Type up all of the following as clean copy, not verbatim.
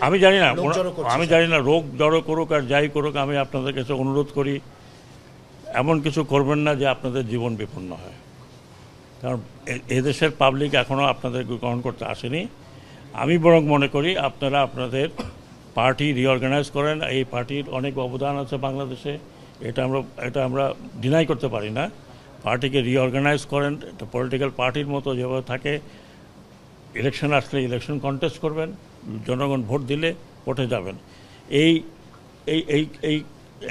আমি জানি না রোগ জড়ো করুক আর যাই করুক, আমি আপনাদের কাছে অনুরোধ করি এমন কিছু করবেন না যে আপনাদের জীবন বিপন্ন হয়। কারণ এদেশের পাবলিক এখনও আপনাদের গ্রহণ করতে আসেনি। আমি বরং মনে করি আপনারা আপনাদের পার্টি রিঅর্গানাইজ করেন। এই পার্টির অনেক অবদান আছে বাংলাদেশে, এটা আমরা ডিনাই করতে পারি না। পার্টিকে রিঅর্গানাইজ করেন, একটা পলিটিক্যাল পার্টির মতো যেভাবে থাকে। ইলেকশন আসলে ইলেকশন কন্টেস্ট করবেন, জনগণ ভোট দিলে ভোটে যাবেন। এই এই এই এই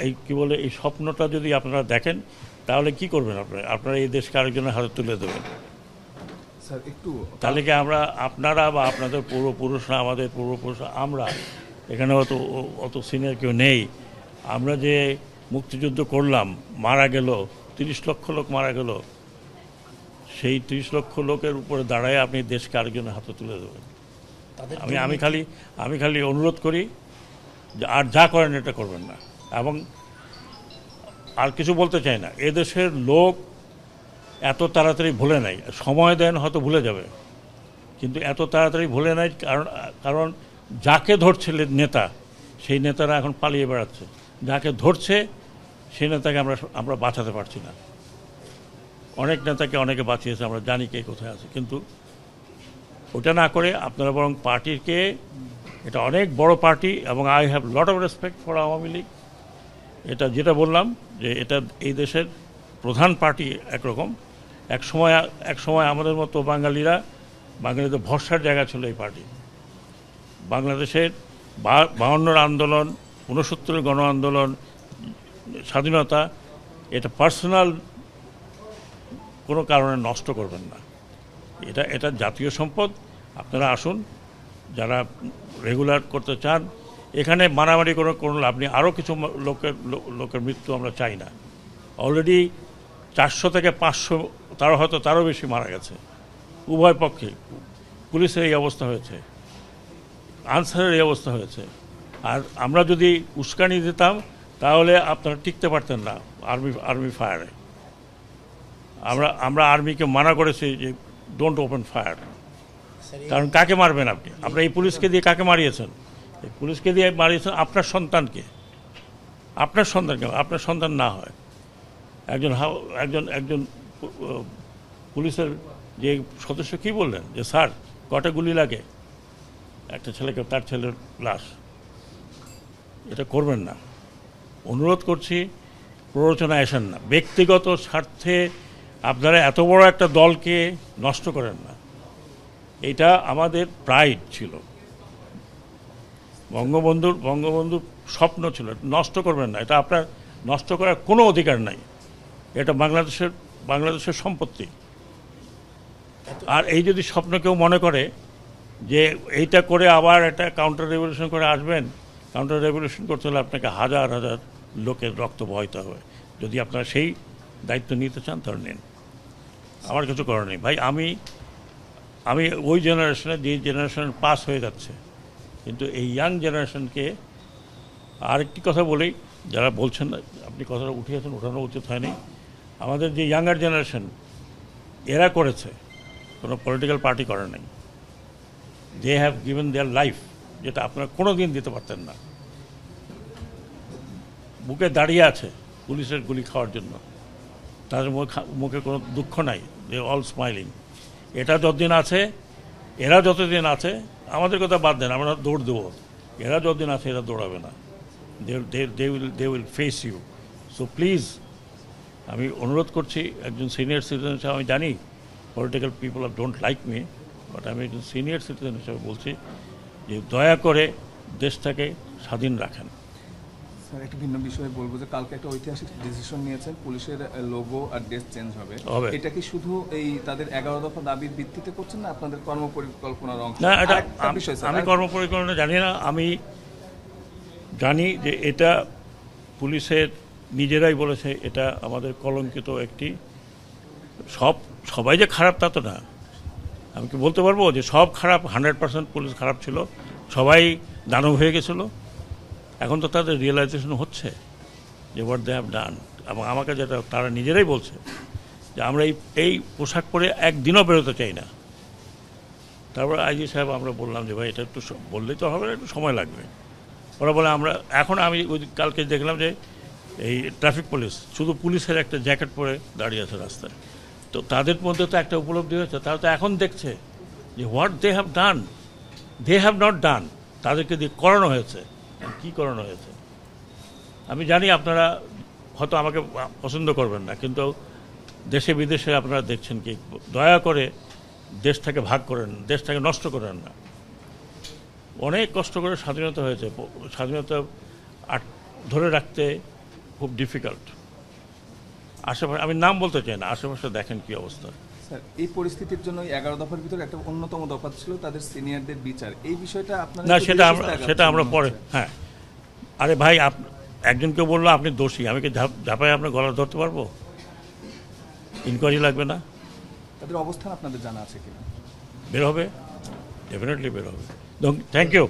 এই কী বলে, এই স্বপ্নটা যদি আপনারা দেখেন তাহলে কি করবেন আপনারা এই দেশকে আরেকজনের হাতে তুলে দেবেন। স্যার একটু তাহলে কি আপনারা বা আপনাদের পূর্বপুরুষরা, আমাদের পূর্বপুরুষরা, আমরা এখানে অত সিনিয়র কেউ নেই। আমরা যে মুক্তিযুদ্ধ করলাম, মারা গেল 30 লক্ষ লোক মারা গেল, সেই 30 লক্ষ লোকের উপরে দাঁড়ায় আপনি দেশকে আরেকজনের হাতে তুলে দেবেন। আমি খালি অনুরোধ করি যে আর যা করেন এটা করবেন না। এবং আর কিছু বলতে চাই না, এদেশের লোক এত তাড়াতাড়ি ভুলে নাই। সময় দেন, হয়তো ভুলে যাবে, কিন্তু এত তাড়াতাড়ি ভুলে নাই। কারণ যাকে ধরছিলেন নেতা, সেই নেতারা এখন পালিয়ে বেড়াচ্ছে। যাকে ধরছে সেই নেতাকে আমরা বাঁচাতে পারছি না। অনেক নেতাকে অনেকে বাঁচিয়েছে, আমরা জানি কে কোথায় আছে। কিন্তু ওটা না করে আপনারা বরং পার্টিকে, এটা অনেক বড় পার্টি এবং I have lot of respect for Awami League. এটা যেটা বললাম যে এটা এই দেশের প্রধান পার্টি একরকম। এক সময় আমাদের মতো বাঙালিদের ভরসার জায়গা ছিল এই পার্টি। বাংলাদেশের 52 আন্দোলন, 69 গণ আন্দোলন, স্বাধীনতা, এটা পার্সোনাল কোনো কারণে নষ্ট করবেন না। এটা জাতীয় সম্পদ। আপনারা আসুন, যারা রেগুলার করতে চান। এখানে মারামারি কোনো লাভ নেই। আরও কিছু লোকের মৃত্যু আমরা চাই না। অলরেডি 400 থেকে 500, তারও বেশি মারা গেছে উভয় পক্ষে। পুলিশের এই অবস্থা হয়েছে, আনসারের এই অবস্থা হয়েছে। আর আমরা যদি উস্কানি দিতাম তাহলে আপনারা টিকতে পারতেন না আর্মি ফায়ারে। আমরা আর্মিকে মানা করেছি যে ডোন্ট ওপেন ফায়ার। কারণ কাকে মারবেন আপনি? আপনারা এই পুলিশকে দিয়ে কাকে মারিয়েছেন? এই পুলিশকে দিয়ে মারিয়েছেন আপনার সন্তানকে। আপনার সন্তান না হয় একজন পুলিশের যে সদস্য কি বললেন যে স্যার কটা গুলি লাগে একটা ছেলেকে, তার ছেলের লাশ। এটা করবেন না, অনুরোধ করছি। প্ররোচনায় আসেন না, ব্যক্তিগত স্বার্থে আপনারা এত বড় একটা দলকে নষ্ট করেন না। এটা আমাদের প্রাইড ছিল, বঙ্গবন্ধুর স্বপ্ন ছিল। নষ্ট করবেন না, এটা আপনার নষ্ট করার কোনো অধিকার নাই। এটা বাংলাদেশের সম্পত্তি। আর এই যদি স্বপ্ন কেউ মনে করে যে এইটা করে আবার একটা কাউন্টার রেভলিউশন করে আসবেন, কাউন্টার রেভলিউশন করতে হলে আপনাকে হাজার হাজার লোকের রক্ত বহাইতে হবে। যদি আপনারা সেই দায়িত্ব নিতে চান তাহলে নিন, আমার কিছু করার নেই। ভাই আমি ওই জেনারেশনে, যে জেনারেশন পাস হয়ে যাচ্ছে, কিন্তু এই ইয়াং জেনারেশনকে আরেকটি কথা বলেই, যারা বলছেন আপনি কথাটা উঠিয়েছেন, ওঠানো উচিত হয়নি। আমাদের যে ইয়াঙ্গার জেনারেশন, এরা করেছে, কোনো পলিটিক্যাল পার্টি করে নাই। They have given their life, যেটা আপনারা কোনো দিন দিতে পারতেন না। বুকে দাঁড়িয়ে আছে পুলিশের গুলি খাওয়ার জন্য, তাদের মুখে কোনো দুঃখ নাই, দে অল স্মাইলিং। এরা যতদিন আছে, আমাদের কথা বাদ দেন, আমরা দৌড় দেবো। এরা যতদিন আছে এরা দৌড়াবে না। They will face you. So please, আমি অনুরোধ করছি, একজন সিনিয়র সিটিজেন হিসাবে, আমি জানি political people don't like me, but আমি একজন সিনিয়র সিটিজেন হিসাবে বলছি যে দয়া করে দেশটাকে স্বাধীন রাখেন। স্যার একটা ভিন্ন বিষয়ে বলবো যে কালকে একটা ঐতিহাসিক ডিসিশন নিয়েছেন, পুলিশের লোগো আর ড্রেস চেঞ্জ হবে। এটা কি শুধু এই তাদের 11 দফা দাবির ভিত্তিতে করছেন না আপনাদের কর্মপরিকল্পনার অংশ? না, এটা আমি কর্মপরিকল্পনা জানি না। আমি জানি যে এটা পুলিশের নিজেরাই বলেছে এটা আমাদের কলঙ্কিত একটি। সবাই যে খারাপ তা তো না। আমি কি বলতে পারবো যে সব খারাপ? 100% পুলিশ খারাপ ছিল, সবাই দানব হয়ে গেছিলো। এখন তো তাদের রিয়েলাইজেশন হচ্ছে যে হোয়াট দে হ্যাভ ডান। এবং আমাকে যেটা তারা নিজেরাই বলছে যে আমরা এই পোশাক পরে একদিনও বেরোতে চাই না। তারপর আইজি সাহেব আমরা বললাম যে ভাই এটা একটু বললেই তো হবে না, একটু সময় লাগবে। ওরা বলে আমরা এখন আমি ওই কালকে দেখলাম যে এই ট্রাফিক পুলিশ শুধু পুলিশের একটা জ্যাকেট পরে দাঁড়িয়ে আছে রাস্তায়। তো তাদের মধ্যে তো একটা উপলব্ধি হয়েছে, তারা তো এখন দেখছে যে what they have done, they have not done, তাদেরকে দিয়ে করানো হয়েছে। কী করানো হয়েছে আমি জানি, আপনারা হয়তো আমাকে পছন্দ করবেন না, কিন্তু দেশে বিদেশে আপনারা দেখছেন কি, দয়া করে দেশটাকে ভাগ করেন, দেশটাকে নষ্ট করেন না। অনেক কষ্ট করে স্বাধীনতা হয়েছে, স্বাধীনতা ধরে রাখতে খুব ডিফিকাল্ট। আশেপাশে আমি নাম বলতে চাই না, আশেপাশে দেখেন কি অবস্থা। স্যার, এই পরিস্থিতির জন্য 11 দফার ভিতরে একটা অন্যতম দফা ছিল তাদের সিনিয়রদের বিচার। এই বিষয়টা আপনারা না, সেটা আমরা পরে, হ্যাঁ। আরে ভাই, একজনকে বললো আপনি দোষী, আমি কি ঝাঁপায় আপনার গলা ধরতে পারবো? ইনকোয়ারি লাগবে না? তাদের অবস্থান আপনাদের জানা আছে কিনা? বের হবে, ডেফিনেটলি বের হবে। Thank you.